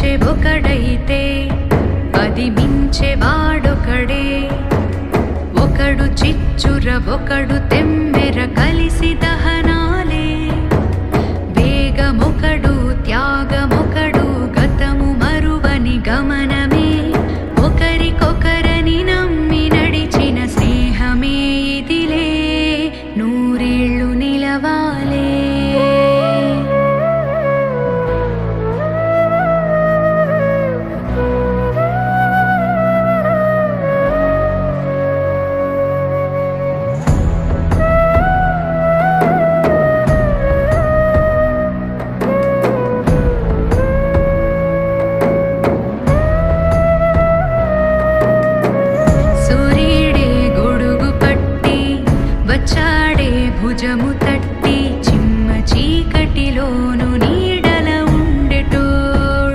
నడిచే ఒకడైతే అది మించే వాడొకడే. ఒకడు చిచ్చుర ఒకడు తెమ్మెర కలిసి దహనా